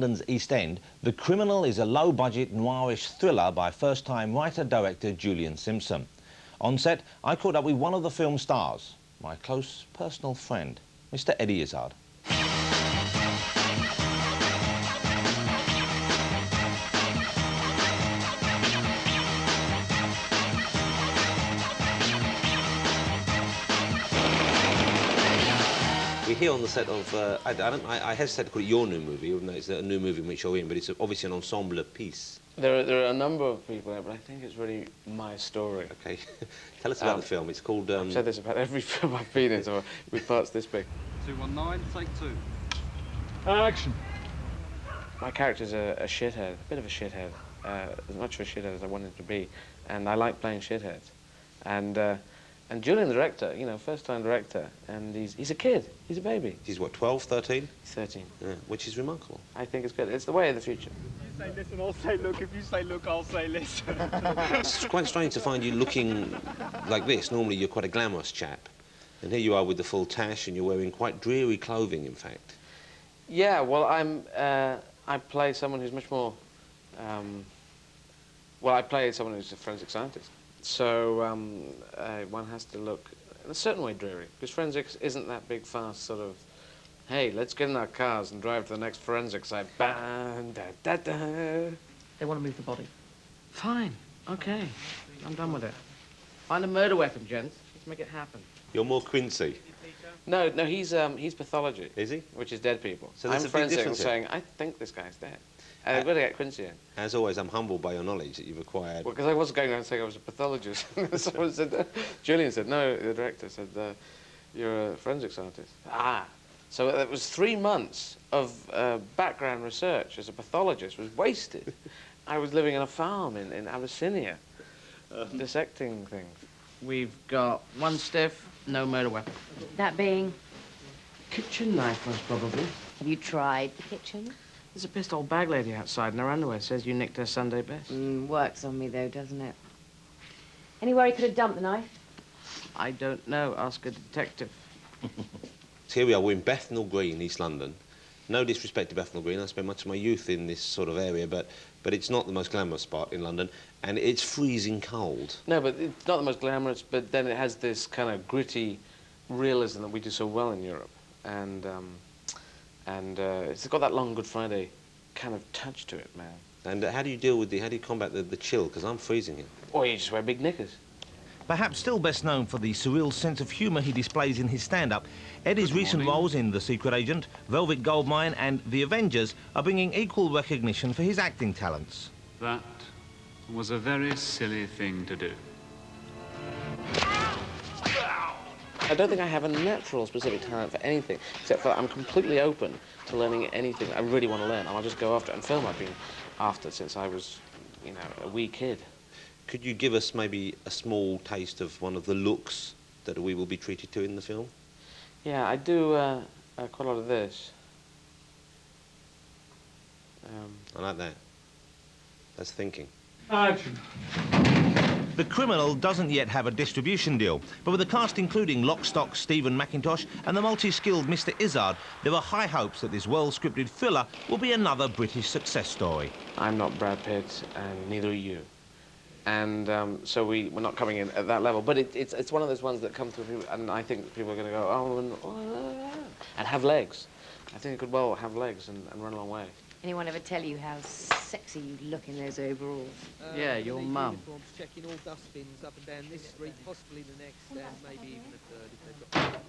London's East End, The Criminal is a low-budget, noir-ish thriller by first-time writer-director Julian Simpson. On set, I caught up with one of the film's stars, my close personal friend, Mr. Eddie Izzard. We're here on the set of, I hesitate to call it your new movie, even though it's a new movie in which you're in, but it's obviously an ensemble piece. There are a number of people there, but I think it's really my story. Okay. Tell us about the film. It's called... I've said this about every film I've been in, so with parts this big. 219, take two. Action. My character's a shithead, a bit of a shithead, as much of a shithead as I wanted to be, and I like playing shitheads. And Julian, the director, you know, first-time director, and he's a kid, he's a baby. He's what, 12, 13? He's 13. Yeah, which is remarkable. I think it's good. It's the way of the future. You say listen, I'll say look. If you say look, I'll say listen. It's quite strange to find you looking like this. Normally you're quite a glamorous chap. And here you are with the full tash, and you're wearing quite dreary clothing, in fact. Yeah, well, I play someone who's much more... well, I play someone who's a forensic scientist. So one has to look in a certain way dreary, because forensics isn't that big, fast sort of, hey, let's get in our cars and drive to the next forensic site. Bang, da, da, da. They want to move the body. Fine, okay, I'm done with it. Find a murder weapon, gents. Let's make it happen. You're more Quincy. No, he's pathology. Is he? Which is dead people. So there's I'm a big forensic and difference saying, I think this guy's dead. And I've got to get Quincy in. As always, I'm humbled by your knowledge that you've acquired. Well, because I wasn't going around saying I was a pathologist. Someone said, Julian said, no, the director said, you're a forensic scientist. Ah. So it was 3 months of background research as a pathologist was wasted. I was living on a farm in Abyssinia, dissecting things. We've got one stiff, no murder weapon. That being? Kitchen knife, most probably. Have you tried the kitchen? There's a pissed old bag lady outside in her underwear. Says you nicked her Sunday best. Works on me, though, doesn't it? Anywhere he could have dumped the knife? I don't know. Ask a detective. Here we are, we're in Bethnal Green, East London. No disrespect to Bethnal Green, I spent much of my youth in this sort of area, but it's not the most glamorous spot in London, and it's freezing cold. No, but it's not the most glamorous, but then it has this kind of gritty realism that we do so well in Europe. And it's got that long Good Friday kind of touch to it, man. And how do you deal with how do you combat the chill? Because I'm freezing here. Or you just wear big knickers. Perhaps still best known for the surreal sense of humour he displays in his stand-up, Eddie's recent roles in The Secret Agent, Velvet Goldmine and The Avengers are bringing equal recognition for his acting talents. That was a very silly thing to do. I don't think I have a natural specific talent for anything, except for I'm completely open to learning anything I really want to learn, and I'll just go after it. And film I've been after since I was, you know, a wee kid. Could you give us maybe a small taste of one of the looks that we will be treated to in the film? Yeah, I do quite a lot of this. I like that. That's thinking. Action. The Criminal doesn't yet have a distribution deal, but with the cast including Lockstock Stephen McIntosh and the multi-skilled Mr. Izzard, there are high hopes that this well-scripted thriller will be another British success story. I'm not Brad Pitt, and neither are you. And so we're not coming in at that level. But it's one of those ones that come through, and I think people are going to go, and have legs. I think it could well have legs and run a long way. Anyone ever tell you how sexy you look in those overalls? Yeah, your mum. Uniforms, checking all dustbins up and down this street, possibly the next, and maybe even a third if they've got...